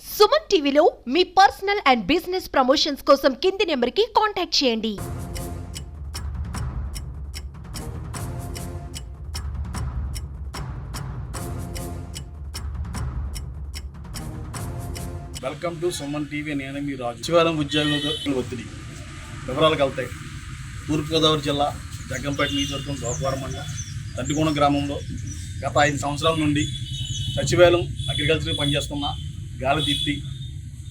సుమన్ టీవీలో మీ personal and business promotions కోసం కింది నెంబర్కి కాంటాక్ట్ చేయండి. Welcome to Suman TV. నేను మీ రాజు. సచివాలయం ఉద్యోగుల ఒత్తిడి వివరాలు కలుతాయి. తూర్పుగోదావరి జిల్లా జగ్గంపేట నియోజకవర్గం గోపవరం మండలం తంటికోణ గ్రామంలో గత 5 సంవత్సరాల నుండి సచివాలయం అగ్రికల్చర్కి పనిచేస్తున్న గాలిదీప్తి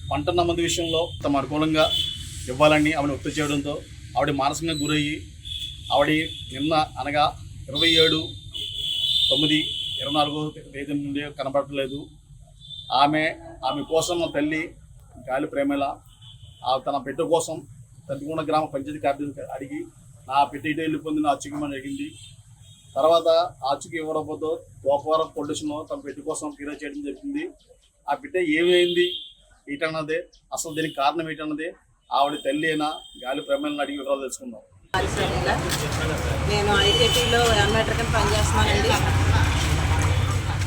పంట నమోదు విషయంలో తమ అనుకూలంగా ఇవ్వాలని ఆవిడ ఒత్తిడి చేయడంతో ఆవిడ మానసికంగా గురయ్యి ఆవిడ నిన్న అనగా 27/9/24 తేదీ నుండి కనబడలేదు. ఆమె కోసం మా తల్లి గాలి ప్రేమల తన బిడ్డ కోసం తంటికోణ గ్రామ పంచాయతీ కార్యాలయానికి అడిగి నా బిడ్డ ఇటు వెళ్ళిపోయింది, నా అచ్చుకి అడిగింది. తర్వాత అచ్చుకి ఇవ్వకపోతే గోపవరం పొల్యూషన్లో తన బిడ్డ కోసం ఫిర్యాదు చేయడం జరిగింది. ఆ బిడ్డ ఏమైంది ఏంటన్నదే, అసలు దీనికి కారణం ఏంటన్నదే ఆవిడ తల్లి అయినా గాలి ప్రేమలను అడిగి వివరాలు తెలుసుకుందాం. నేను ఐకేటీలో ఎన్మెటర్ కింద పనిచేస్తున్నానండి.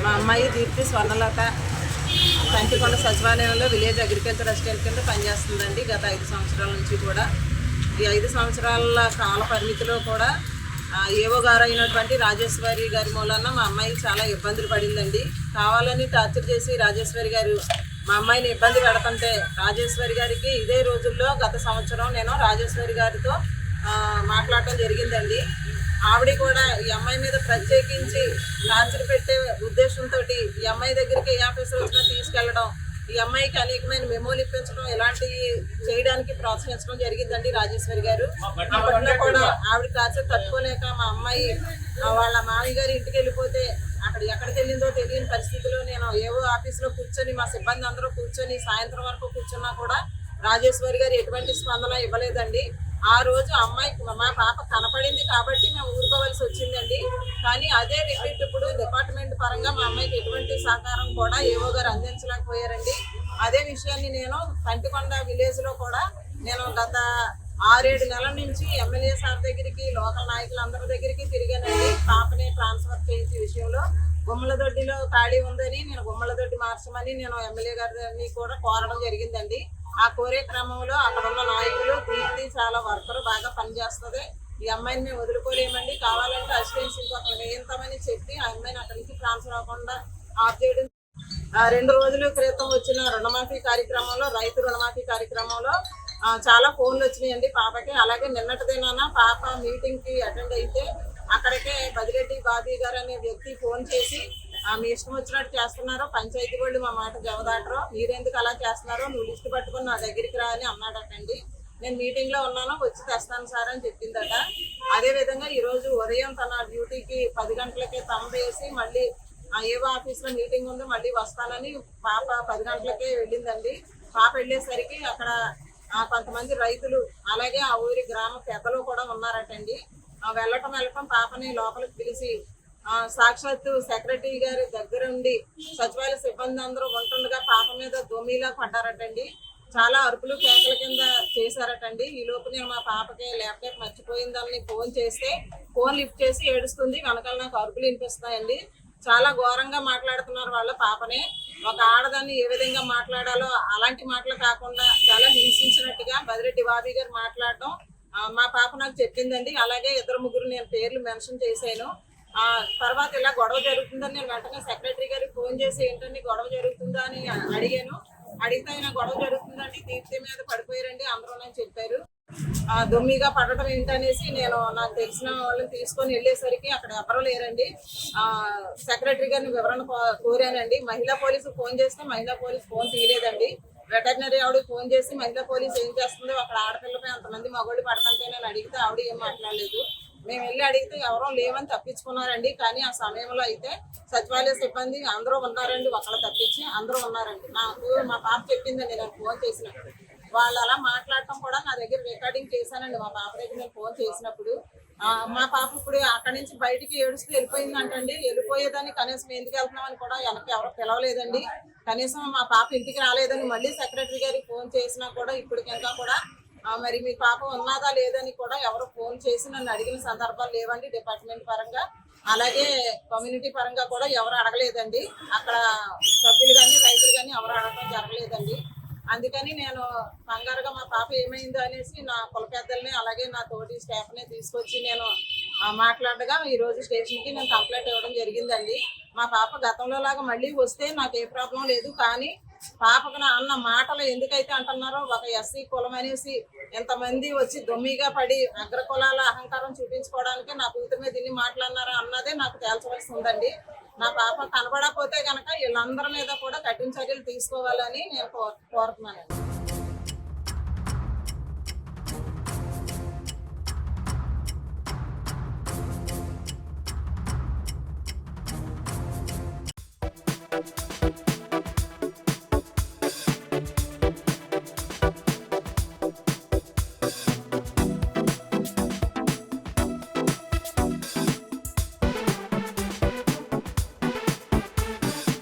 మా అమ్మాయి దీప్తి స్వర్ణలత తంటికొండ సచివాలయంలో విలేజ్ అగ్రికల్చర్ అసిస్టెంట్ కింద పనిచేస్తుందండి. గత 5 సంవత్సరాల నుంచి కూడా ఈ 5 సంవత్సరాల కాల పరిమితిలో కూడా ఏవో గారు అయినటువంటి రాజేశ్వరి గారి మూలన మా అమ్మాయి చాలా ఇబ్బందులు పడిందండి. కావాలని టార్చర్ చేసి రాజేశ్వరి గారు మా అమ్మాయిని ఇబ్బంది పెడుతుంటే రాజేశ్వరి గారికి ఇదే రోజుల్లో గత సంవత్సరం నేను రాజేశ్వరి గారితో మాట్లాడటం జరిగిందండి. ఆవిడ కూడా ఈ అమ్మాయి మీద ప్రత్యేకించి టార్చర్ పెట్టే ఉద్దేశంతో ఈ అమ్మాయి దగ్గరికి ఏ ఆఫీసర్ వచ్చినా తీసుకెళ్లడం, ఈ అమ్మాయికి అనేకమైన మెమోలు ఇప్పించడం, ఇలాంటివి చేయడానికి ప్రోత్సహించడం జరిగిందండి రాజేశ్వరి గారు. అప్పట్లో కూడా ఆవిడ టార్చర్ తట్టుకోలేక మా అమ్మాయి వాళ్ళ మామయ్య గారి ఇంటికి వెళ్ళిపోతే అక్కడ ఎక్కడికి వెళ్ళిందో తెలియని పరిస్థితిలో నేను ఏవో ఆఫీసులో కూర్చొని మా సిబ్బంది అందరూ కూర్చొని సాయంత్రం వరకు కూర్చున్నా కూడా రాజేశ్వరి గారు ఎటువంటి స్పందన ఇవ్వలేదండి. ఆ రోజు అమ్మాయికి మా పాప కనపడింది కాబట్టి మేము ఊరుకోవాల్సి వచ్చిందండి. కానీ అదే రిపీట్ ఇప్పుడు డిపార్ట్మెంట్ పరంగా మా అమ్మాయికి ఎటువంటి సహకారం కూడా ఏవో గారు అందించలేకపోయారండి. అదే విషయాన్ని నేను తంటికొండ విలేజ్లో కూడా నేను గత 6-7 నెలల నుంచి ఎమ్మెల్యే సార్ దగ్గరికి, లోకల్ నాయకులందరి దగ్గరికి తిరిగానండి. పాపని ట్రాన్స్ఫర్ చేయించే విషయంలో గుమ్మలదొడ్డిలో ఖాళీ ఉందని నేను గుమ్మలదొడ్డి మార్చమని నేను ఎమ్మెల్యే గారిని కూడా కోరడం జరిగిందండి. ఆ కోరే క్రమంలో అక్కడ ఉన్న నాయకులు దీప్తి చాలా వర్కర్ బాగా పనిచేస్తుంది, ఈ అమ్మాయిని మేము వదులుకోలేమండి, కావాలంటే అసిస్టెన్స్ ఇంకొకరు వేయింతామని చెప్పి ఆ అమ్మాయిని అక్కడి నుంచి ట్రాన్స్ఫర్ అవ్వకుండా ఆఫ్ చేయడం. 2 రోజుల క్రితం వచ్చిన రుణమాఫీ కార్యక్రమంలో, రైతు రుణమాఫీ కార్యక్రమంలో చాలా ఫోన్లు వచ్చినాయండి పాపకి. అలాగే నిన్నటిదేనా పాప మీటింగ్కి అటెండ్ అయితే అక్కడికే బదిరెడ్డి బాబీ గారు అనే వ్యక్తి ఫోన్ చేసి మీ ఇష్టం వచ్చినట్టు చేస్తున్నారు, పంచాయతీ వాళ్ళు మా మాట జవదాటరు, మీరెందుకు అలా చేస్తున్నారు, నువ్వు లిస్టు పట్టుకుని నా దగ్గరికి రా అని అన్నాడటండి. నేను మీటింగ్లో ఉన్నాను, వచ్చి తెస్తాను సార్ అని చెప్పిందట. అదేవిధంగా ఈరోజు ఉదయం తన డ్యూటీకి 10 గంటలకే వేసి మళ్ళీ ఏవో ఆఫీస్లో మీటింగ్ ఉంది మళ్ళీ వస్తానని పాప 10 గంటలకే వెళ్ళిందండి. పాప వెళ్ళేసరికి అక్కడ కొంతమంది రైతులు అలాగే ఆ ఊరి గ్రామ పెద్దలు కూడా ఉన్నారటండి. వెళ్ళటం పాపని లోపలికి పిలిచి సాక్షాత్తు సెక్రటరీ గారి దగ్గరుండి సచివాలయ సిబ్బంది అందరూ ఉంటుండగా పాప మీద దొమిలా పడ్డారటండి. చాలా అరుపులు కేకల కింద చేశారటండి. ఈ లోపు నేను మా పాపకి ల్యాప్టాప్ మర్చిపోయిందని ఫోన్ చేస్తే ఫోన్ లిఫ్ట్ చేసి ఏడుస్తుంది, వెనకాల నాకు అరుపులు వినిపిస్తాయండి. చాలా ఘోరంగా మాట్లాడుతున్నారు వాళ్ళ పాపని. ఒక ఆడదాన్ని ఏ విధంగా మాట్లాడాలో అలాంటి మాటలు కాకుండా చాలా హింసించినట్టుగా బదిరెడ్డి బాబీ గారు మాట్లాడటం మా పాప నాకు చెప్పిందండి. అలాగే 2-3 నేను పేర్లు మెన్షన్ చేశాను. తర్వాత ఇలా గొడవ జరుగుతుందని నేను వెంటనే సెక్రటరీ గారికి ఫోన్ చేసి ఏంటండి గొడవ జరుగుతుందా అని అడిగాను. అడిగితే ఆయన గొడవ జరుగుతుందండి, దీప్తి మీద పడిపోయారండి అందరూ అని చెప్పారు. దొమ్మిగా పడటం ఏంటనేసి నేను నాకు తెలిసిన వాళ్ళని తీసుకొని వెళ్ళేసరికి అక్కడ ఎవరూ లేరండి. సెక్రటరీ గారిని వివరణ కోరానండి. మహిళా పోలీసు ఫోన్ చేస్తే మహిళా పోలీసు ఫోన్ తీయలేదండి. వెటర్నరీ ఆవిడకి ఫోన్ చేసి మహిళా పోలీసు ఏం చేస్తుందో, అక్కడ ఆడపిల్లపై అంతమంది మగవాళ్ళు పడతంటే నేను అడిగితే ఆవిడ ఏం మాట్లాడలేదు. మేము వెళ్ళి అడిగితే ఎవరో లేవని తప్పించుకున్నారండి. కానీ ఆ సమయంలో అయితే సచివాలయ సిబ్బంది అందరూ ఉన్నారండి, ఒకళ్ళు తప్పించి అందరూ ఉన్నారండి. నాకు మా పాప చెప్పిందండి నేను ఫోన్ చేసినప్పుడు. వాళ్ళు అలా మాట్లాడటం కూడా నా దగ్గర రికార్డింగ్ చేశానండి. మా పాప దగ్గర నేను ఫోన్ చేసినప్పుడు మా పాప ఇప్పుడు అక్కడి నుంచి బయటికి ఏడుస్తూ వెళ్ళిపోయిందంటండి. వెళ్ళిపోయేదని కనీసం ఎందుకు వెళ్తున్నామని కూడా వెనక్కి ఎవరు పిలవలేదండి. కనీసం మా పాప ఇంటికి రాలేదని మళ్ళీ సెక్రటరీ గారికి ఫోన్ చేసినా కూడా ఇప్పటికింకా కూడా మరి మీ పాప ఉన్నదా లేదని కూడా ఎవరు ఫోన్ చేసి నన్ను అడిగిన సందర్భాలు లేవండి డిపార్ట్మెంట్ పరంగా. అలాగే కమ్యూనిటీ పరంగా కూడా ఎవరు అడగలేదండి. అక్కడ సభ్యులు కానీ రైతులు కానీ ఎవరు అడగడం జరగలేదండి. అందుకని నేను కంగారుగా మా పాప ఏమైందో అనేసి నా కుల పెద్దల్ని అలాగే నా తోటి స్టాఫ్ని తీసుకొచ్చి నేను మాట్లాడగా ఈరోజు స్టేషన్కి నేను కంప్లైంట్ ఇవ్వడం జరిగిందండి. మా పాప గతంలో లాగా మళ్ళీ వస్తే నాకు ఏ ప్రాబ్లం లేదు, కానీ పాపకు నా అన్న మాటలు ఎందుకైతే అంటున్నారో ఒక ఎస్సీ కులం అనేసి ఎంతమంది వచ్చి దొమ్మిగా పడి అగ్రకులాల అహంకారం చూపించుకోవడానికి నా కూతురు మీద ఇన్ని మాట్లాడినారా అన్నదే నాకు తేల్చవలసి ఉందండి. నా పాప కనబడకపోతే కనుక వీళ్ళందరి మీద కూడా కఠిన చర్యలు తీసుకోవాలని నేను కోరుతున్నాను.